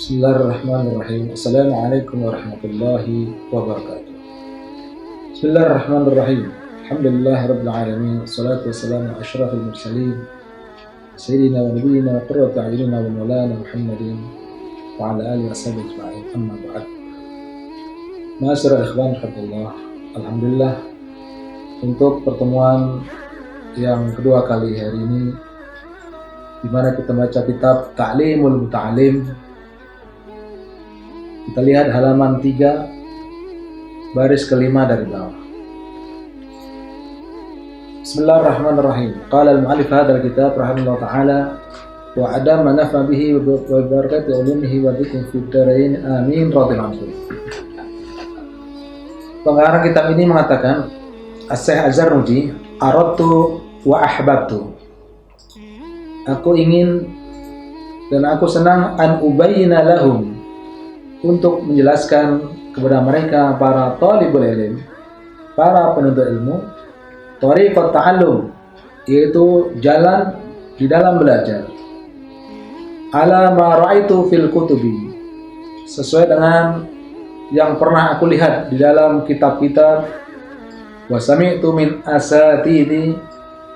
Bismillahirrahmanirrahim. Assalamualaikum warahmatullahi wabarakatuh. Bismillahirrahmanirrahim. Alhamdulillahirabbil alamin. Wassalatu wassalamu ala asyrafil mursalin. Sayyidina wa nabiyyina wa qurratu a'yunina wa maulana Muhammadin wa ala alihi washabihi ajma'in. Amma ba'd. Ma'asyiral ikhwan fillah. Alhamdulillah untuk pertemuan yang kedua kali hari ini di mana kita baca kitab Ta'limul Muta'allim. Kita lihat halaman 3 baris kelima dari bawah. Bismillahirrahmanirrahim. Qala al-mu'allif hadzal kitab rahimahullah ta'ala wa adama nafa bihi wa barakati ulumihi wa bikum fid dharain amin radhiyallahu anhu. Pengarang kitab ini mengatakan As-Syaikh Az-Zarnuji aradtu wa ahbabtu. Aku ingin dan aku senang an ubayyina lahum, untuk menjelaskan kepada mereka para talibul ilm, para penuntut ilmu, thariqat ta'allum, yaitu jalan di dalam belajar, ala ma ra'aitu fil kutubi, sesuai dengan yang pernah aku lihat di dalam kitab-kitab, wa sami'tu min asatidi,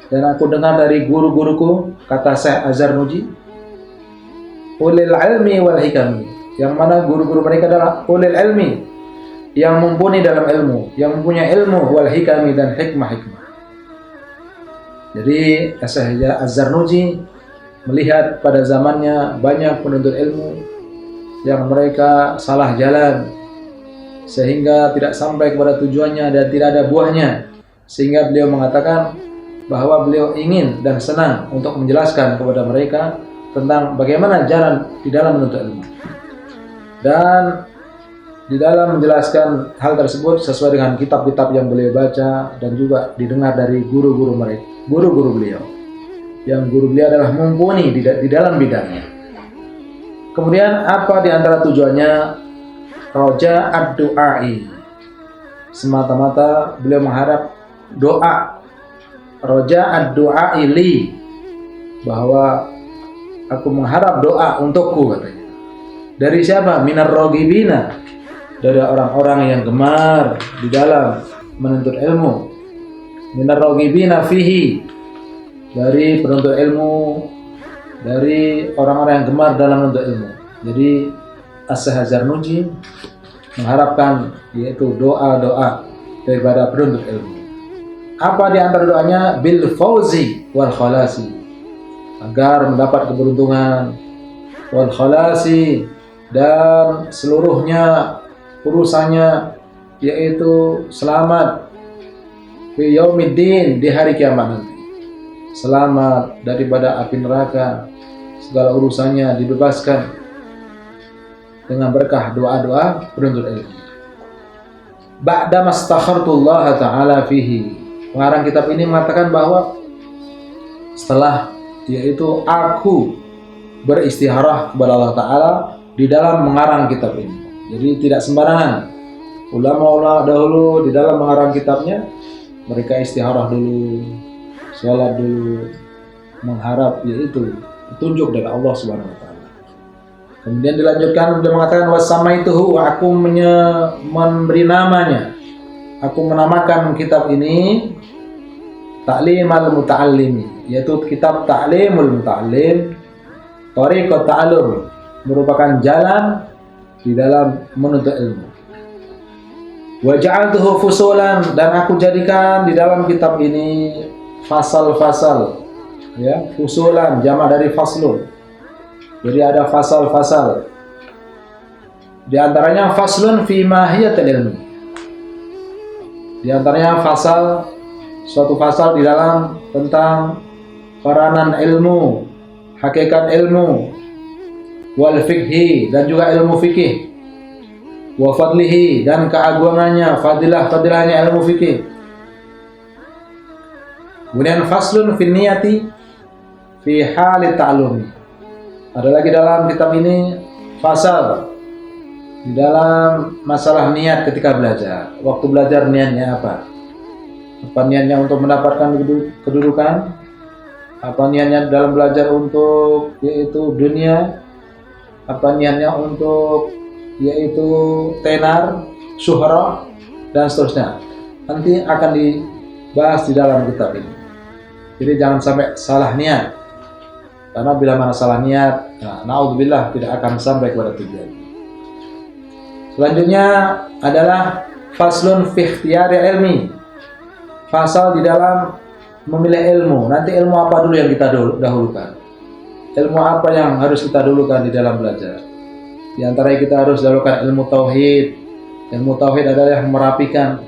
dan aku dengar dari guru-guruku, kata Syekh Az-Zarnuji, ulil ilmi wal hikami, yang mana guru-guru mereka adalah ulil ilmi, yang mumpuni dalam ilmu, yang mempunyai ilmu, wal hikami, dan hikmah-hikmah. Jadi Syekh Az-Zarnuji melihat pada zamannya banyak penuntut ilmu yang mereka salah jalan sehingga tidak sampai kepada tujuannya dan tidak ada buahnya, sehingga beliau mengatakan bahwa beliau ingin dan senang untuk menjelaskan kepada mereka tentang bagaimana jalan di dalam menuntut ilmu. Dan di dalam menjelaskan hal tersebut sesuai dengan kitab-kitab yang beliau baca dan juga didengar dari guru-guru mereka, guru-guru beliau, yang guru beliau adalah mumpuni di dalam bidangnya. Kemudian apa di antara tujuannya? Roja ad-du'ai, semata-mata beliau mengharap doa. Roja ad-du'ai li, bahwa aku mengharap doa untukku, katanya. Dari siapa? Minar rogibina, dari orang-orang yang gemar di dalam menuntut ilmu. Minar rogibina fihi, dari penuntut ilmu, dari orang-orang yang gemar dalam menuntut ilmu. Jadi As-Syaikh Az-Zarnuji mengharapkan yaitu doa-doa daripada penuntut ilmu. Apa di antara doanya? Bil fauzi wal khalasi, agar mendapat keberuntungan, wal khalasi, dan seluruhnya urusannya yaitu selamat, fi yaumiddin, di hari kiamat nanti, selamat daripada api neraka, segala urusannya dibebaskan dengan berkah doa-doa penuntut ilmu. Ba'da mastakhartullah ta'ala fihi, pengarang kitab ini mengatakan bahwa setelah yaitu aku beristikharah kepada Allah Ta'ala di dalam mengarang kitab ini. Jadi tidak sembarangan. Ulama-ulama dahulu di dalam mengarang kitabnya, mereka istikharah dulu, sholat dulu, mengharap yaitu petunjuk dari Allah Subhanahu wa taala. Kemudian dilanjutkan, dia mengatakan wasamaituhu, aku memberi namanya, aku menamakan kitab ini Ta'limul Muta'allimi, yaitu kitab Ta'limul Muta'allim, thariqat ta'allum, merupakan jalan di dalam menuntut ilmu. Wa ja'altuhu fusulan, dan aku jadikan di dalam kitab ini fasal-fasal, ya, fusulan jamak dari faslun. Jadi ada fasal-fasal. Di antaranya faslun fi mahiyatil ilmi. Di antaranya fasal, suatu fasal di dalam tentang peranan ilmu, hakikat ilmu, wal fikhi, dan juga ilmu fikih, wa fadlihi, dan keagungannya, fadilahnya ilmu fikih. Kemudian faslun fi niyati fi halit ta'allumi, ada lagi dalam kitab ini fasal di dalam masalah niat ketika belajar. Waktu belajar niatnya apa? Apa niatnya untuk mendapatkan kedudukan? Apa niatnya dalam belajar untuk yaitu dunia? apa niatnya untuk yaitu tenar, syuhra dan seterusnya. Nanti akan dibahas di dalam kitab ini. Jadi jangan sampai salah niat. Karena bila mana salah niat, naudzubillah tidak akan sampai kepada tujuan. Selanjutnya adalah faslun fi ikhtiyari ilmi. Fasal di dalam memilih ilmu. Nanti ilmu apa dulu yang kita dahulukan? Ilmu apa yang harus kita dahulukan di dalam belajar? Di antara kita harus dahulukan ilmu tauhid. Ilmu tauhid adalah yang merapikan,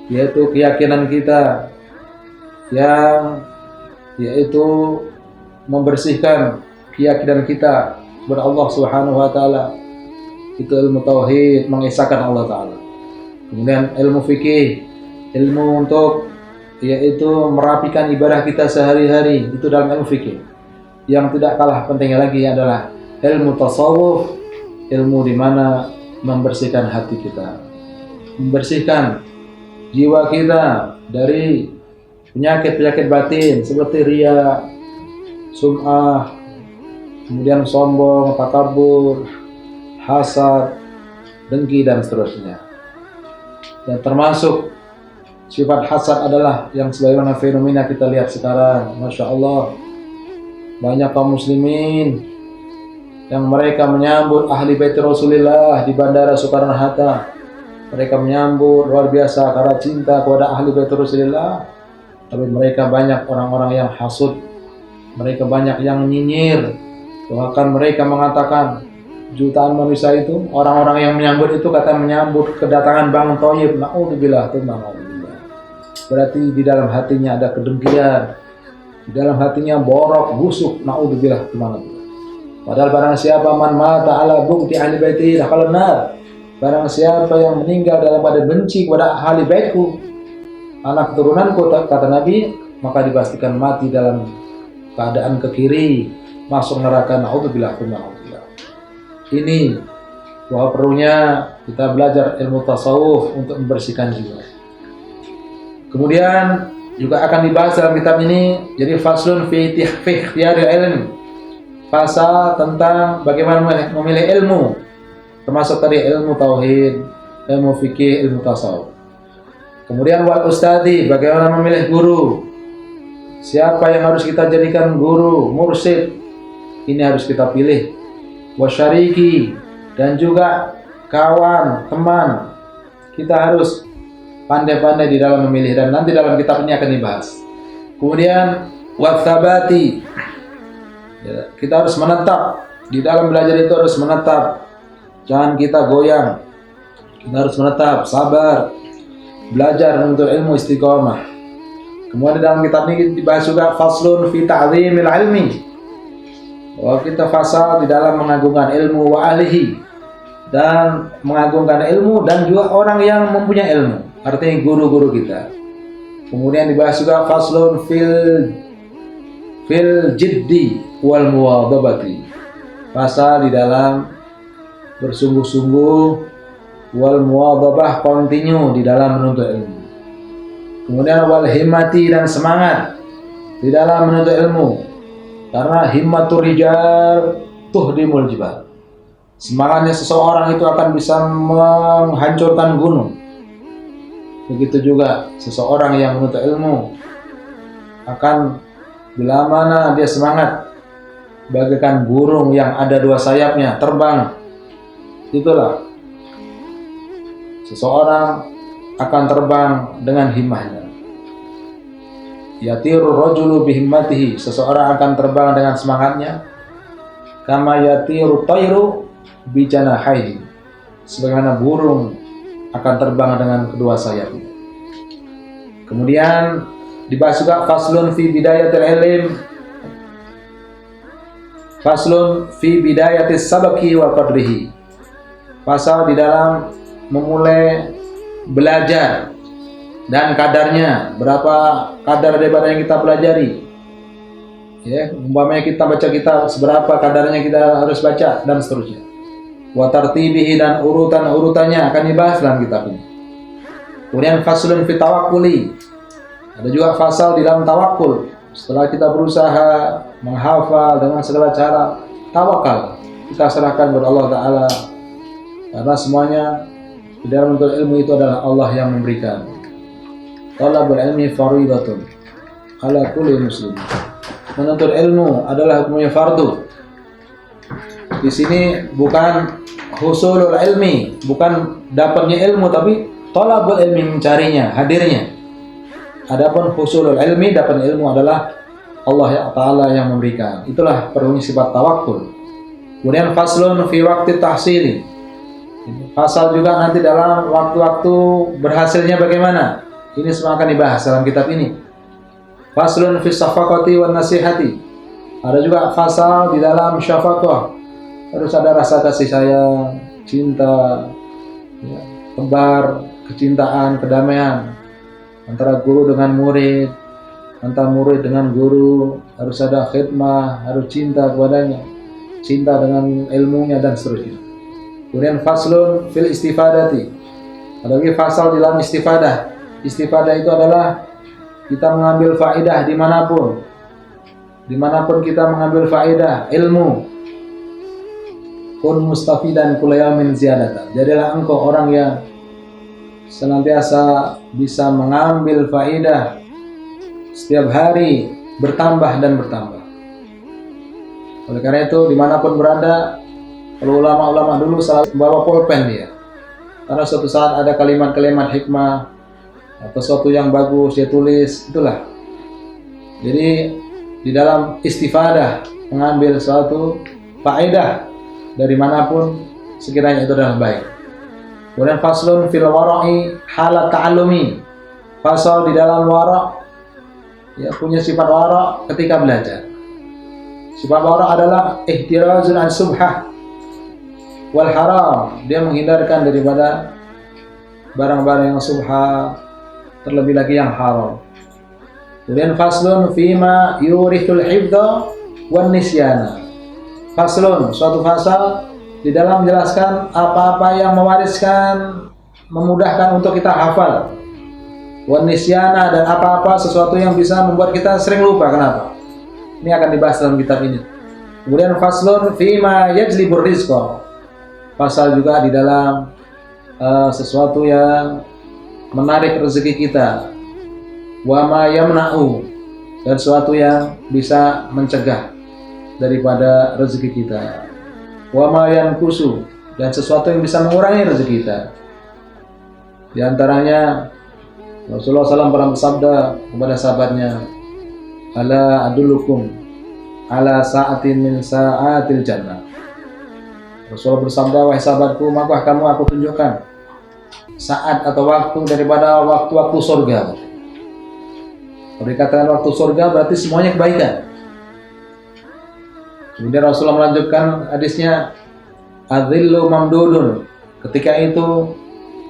yaitu keyakinan kita, yang yaitu membersihkan keyakinan kita kepada Allah Subhanahu wa taala. Itu ilmu tauhid, mengesahkan Allah taala. Kemudian ilmu fikih, ilmu untuk yaitu merapikan ibadah kita sehari-hari, itu dalam ilmu fikih. Yang tidak kalah pentingnya lagi adalah ilmu tasawuf, ilmu di mana membersihkan hati kita, membersihkan jiwa kita dari penyakit-penyakit batin seperti riya, sum'ah, kemudian sombong, takabur, hasad, dengki dan seterusnya. Dan termasuk sifat hasad adalah yang sebagaimana fenomena kita lihat sekarang. Masya Allah, banyak kaum muslimin yang mereka menyambut ahli bait Rasulullah di Bandara Soekarno-Hatta. Mereka menyambut luar biasa karena cinta kepada ahli bait Rasulullah. Tapi mereka banyak orang-orang yang hasud. Mereka banyak yang nyinyir. Bahkan mereka mengatakan jutaan manusia itu, orang-orang yang menyambut itu kata menyambut kedatangan Bang Thayyib. Na'udzubillah, na'udzubillah. Berarti di dalam hatinya ada kedengkian. Di dalam hatinya borok, busuk. Na'udzubillah, na'udzubillah. Padahal barang siapa man mata ala bukti ahli baiti dakhala nar. Barang siapa yang meninggal dalam keadaan benci kepada ahli baitku, anak keturunanku, kata Nabi, maka dipastikan mati dalam keadaan ke kiri, masuk neraka. Na'udzubillah, na'udzubillah. Ini bahwa perlunya kita belajar ilmu tasawuf untuk membersihkan jiwa. Kemudian juga akan dibahas dalam kitab ini, jadi faslun fi ikhtiyari ilm. Pasal tentang bagaimana memilih ilmu, termasuk tadi ilmu tauhid, ilmu fikih, ilmu tasawuf. Kemudian wal ustadi, bagaimana memilih guru. Siapa yang harus kita jadikan guru, mursyid, ini harus kita pilih. Wasyariki, dan juga kawan, teman. Kita harus pandai-pandai di dalam memilih, dan nanti dalam kitab ini akan dibahas. Kemudian wathabati, ya, kita harus menetap di dalam belajar, itu harus menetap, jangan kita goyang. Kita harus menetap, sabar, belajar untuk ilmu istiqomah. Kemudian dalam kitab ini dibahas juga faslun fi ta'zimil ilmi, bahwa kita fasal di dalam mengagungkan ilmu wa ahlihi, dan mengagungkan ilmu dan juga orang yang mempunyai ilmu, artinya guru-guru kita. Kemudian dibahas juga faslun fil jiddi wal muwadhabati, pasal di dalam bersungguh-sungguh, wal muwadhabah, continue di dalam menuntut ilmu. Kemudian wal himmati, dan semangat di dalam menuntut ilmu, karena himmatur rijal tuhdimul jibal. Semangatnya seseorang itu akan bisa menghancurkan gunung. Begitu juga seseorang yang menuntut ilmu akan, bila mana dia semangat, bagaikan burung yang ada dua sayapnya terbang. Itulah seseorang akan terbang dengan himmahnya. Yatiru rajulu bihimmatihi, seseorang akan terbang dengan semangatnya. Kama yatiru tayru bijanahihi, sebagaimana burung akan terbang dengan kedua sayapnya. Kemudian dibahas juga faslun fi bidayatil ilm, faslun fi bidayatis sabaki wa qadrihi, pasal di dalam memulai belajar dan kadarnya, berapa kadar daripada yang kita pelajari. Ya, umpamanya kita baca kitab, seberapa kadarnya kita harus baca, dan seterusnya. Wa tartibihi, dan urutan-urutannya akan dibahas dalam kitab ini. Kemudian faslun fi tawakkuli, ada juga fasal di dalam tawakul. Setelah kita berusaha menghafal dengan segala cara, tawakal, kita serahkan kepada Allah Ta'ala, karena semuanya di dalam menuntut ilmu itu adalah Allah yang memberikan. Talabul ilmi fardhatun ala kulli muslim. Menuntut ilmu adalah hukumnya fardu. Di sini bukan husulul ilmi, bukan dapatnya ilmu, tapi talabul ilmi, mencarinya, hadirnya. Adapun husulul ilmi, dapat ilmu, adalah Allah Ta'ala yang memberikan. Itulah perlunya sifat tawakul. Kemudian faslun fi waqti tahsili. Fasal juga nanti dalam waktu-waktu berhasilnya bagaimana. Ini semua akan dibahas dalam kitab ini. Faslun fi syafaqati wan nasihati. Ada juga fasal di dalam syafaqah. Harus ada rasa kasih sayang, cinta, ya, tebar, kecintaan, kedamaian antara guru dengan murid, antara murid dengan guru. Harus ada khidmah, harus cinta kepadanya, cinta dengan ilmunya, dan seterusnya. Kemudian faslun fil istifadati. Ada lagi fasal di dalam istifadah. Istifadah itu adalah kita mengambil faedah dimanapun. Dimanapun kita mengambil faedah ilmu. Kun mustafidan kulla yaumin ziyadatan. Jadilah engkau orang yang senantiasa bisa mengambil faedah setiap hari, bertambah dan bertambah. Oleh karena itu, dimanapun berada, kalau ulama-ulama dulu selalu membawa pulpen dia, karena suatu saat ada kalimat-kalimat hikmah atau sesuatu yang bagus dia tulis, itulah. Jadi di dalam istifadah, mengambil suatu faedah dari manapun sekiranya itu adalah baik. Kemudian faslun fil wara'i halat ta'allumi. Fasal di dalam wara', ya, punya sifat wara' ketika belajar. Sifat wara' adalah ihtirazun an subhah wal haram. Dia menghindarkan daripada barang-barang yang subha, terlebih lagi yang haram. Kemudian faslun fima yurithul hifdha wan nisyana. Faslun, suatu fasal di dalam menjelaskan apa-apa yang mewariskan, memudahkan untuk kita hafal. Wan nisyana, dan apa-apa sesuatu yang bisa membuat kita sering lupa. Kenapa? Ini akan dibahas dalam kitab ini. Kemudian faslun fima yajlibur rizqa. Fasal juga di dalam sesuatu yang menarik rezeki kita. Wa ma yamna'u, dan sesuatu yang bisa mencegah daripada rezeki kita. Wa ma yankusu, dan sesuatu yang bisa mengurangi rezeki kita. Di antaranya Rasulullah SAW pernah bersabda kepada sahabatnya, ala adullukum ala sa'atin min sa'atil jannah. Rasulullah bersabda, wahai sahabatku, maka kamu aku tunjukkan saat atau waktu daripada waktu-waktu surga. Kalau dikatakan waktu surga berarti semuanya kebaikan. Kemudian Rasulullah melanjutkan hadisnya, adzillu mamdudun. Ketika itu,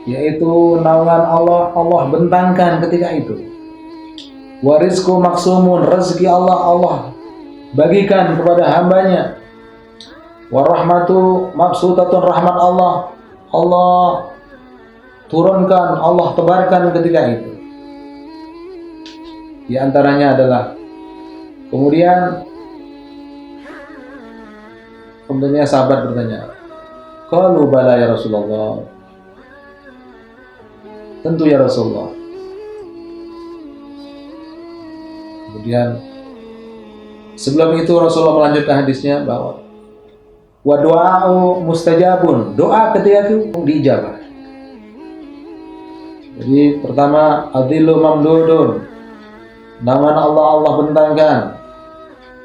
yaitu naungan Allah, Allah bentangkan ketika itu. Warizku maksumun, rezeki Allah bagikan kepada hambanya. Warahmatu maksutatun, rahmat Allah turunkan, Allah tebarkan ketika itu. Di antaranya adalah, kemudian sahabat bertanya, qalu bala ya Rasulullah. Tentu ya Rasulullah. Kemudian sebelum itu Rasulullah melanjutkan hadisnya bahwa wa du'a'u mustajabun, doa ketika itu diijabah. Jadi pertama, adillu mamdudun, naungan Allah bentangkan.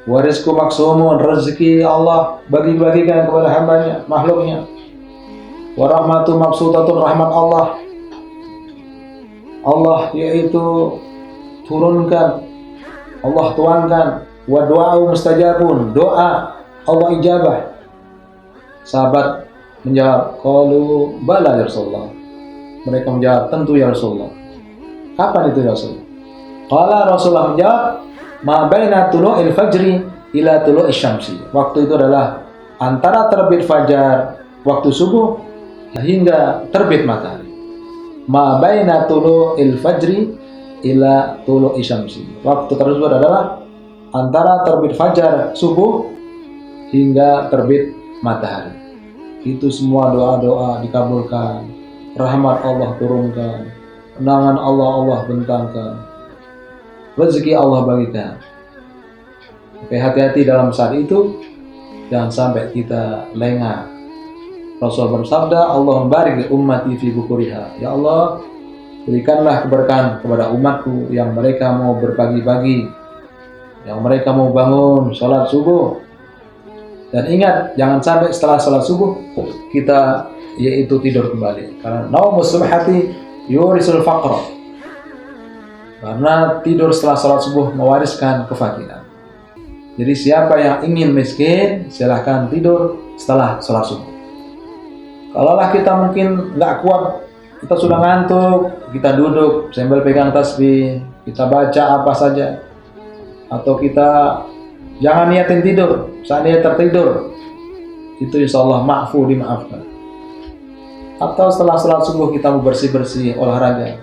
Warizku maksumun, rezeki Allah bagi-bagikan kepada hambanya, makhluknya. Warahmatu maksudatun, rahmat Allah yaitu turunkan, Allah tuangkan. Wa du'a'u mustajabun, doa Allah ijabah. Sahabat menjawab, qalu bala ya Rasulullah. Mereka menjawab, tentu ya Rasulullah. Kapan itu ya Rasulullah? Qala, Rasulullah menjawab, ma baina tulu'il fajri ila tulu'is syamsi. Waktu itu adalah antara terbit fajar, waktu subuh, hingga terbit matahari. Ma baina tulu'il fajri ila tulu'is syamsi. Waktu tersebut adalah antara terbit fajar subuh hingga terbit matahari. Itu semua doa-doa dikabulkan, rahmat Allah turunkan, kenangan Allah bentangkan, rezeki Allah bagikan. Oke, hati-hati dalam saat itu, jangan sampai kita lengah. Rasul bersabda, Allahumma barik li ummati fi bukuriha. Ya Allah, berikanlah keberkahan kepada umatku yang mereka mau berpagi-pagi, yang mereka mau bangun sholat subuh. Dan ingat, jangan sampai setelah sholat subuh kita yaitu tidur kembali. Karena naumus subhati yurisul faqra. Karena tidur setelah sholat subuh mewariskan kefakiran. Jadi siapa yang ingin miskin, silahkan tidur setelah sholat subuh. Kalaulah kita mungkin nggak kuat, kita sudah ngantuk, kita duduk sambil pegang tasbih, kita baca apa saja, atau kita jangan niatin tidur, seandainya tertidur, itu insya Allah ma'fu, dimaafkan. Atau setelah sholat subuh kita mau bersih-bersih, olahraga.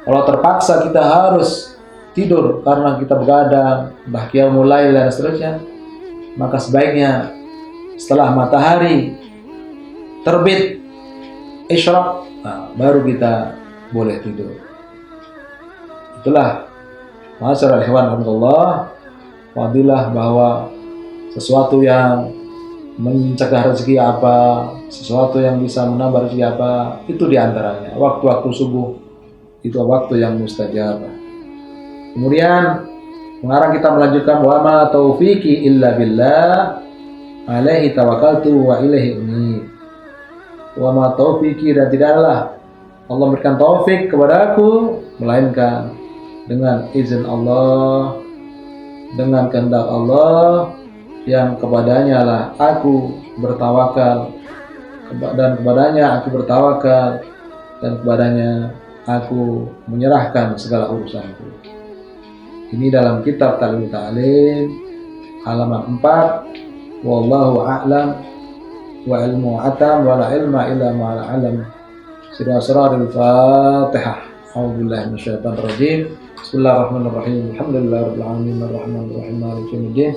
Kalau terpaksa kita harus tidur karena kita begadang, bahkan mulai dan seterusnya, maka sebaiknya setelah matahari terbit, isyraq, baru kita boleh tidur. Itulah ma'asyiral ikhwan rahmatullah, fadilah bahwa sesuatu yang mencegah rezeki apa, sesuatu yang bisa menambah rezeki apa, itu diantaranya waktu-waktu subuh, itu waktu yang mustajab. Kemudian mengarang kita melanjutkan, wa ma taufiqi illa billah alaihi tawakkaltu wa ilaihi unib. Wa ma taufiqi, dan tidaklah Allah memberikan taufik kepada aku melainkan dengan izin Allah, dengan kehendak Allah, yang kepadanya lah aku bertawakal, dan kepadanya aku bertawakal, dan kepadanya aku menyerahkan segala urusanku. Ini dalam kitab Ta'lim Ta'lim halaman 4. Wallahu a'lam wa ilmu atam wa la ilma illa ma'al alam. Surah Al-Fatihah. A'udzubillahi minasyaitonir rajim. Bismillahirrahmanirrahim. Alhamdulillahirabbil alamin arrahmanir rahim maliki yaumiddin.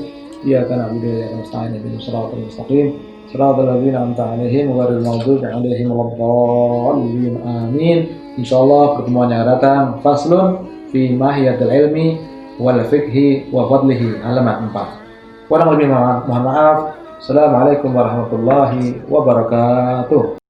Iyyaka na'budu wa iyyaka nasta'in ihdinas siratal mustaqim. Shiratal ladzina an'amta 'alaihim ghairil maghdubi 'alaihim waladdallin. Amin. Insyaallah pertemuan yang datang faslun fi mahiyatil ilmi wal fiqhi wa fadlihi halaman 4. Kurang lebih mohon maaf. Assalamualaikum warahmatullahi wabarakatuh.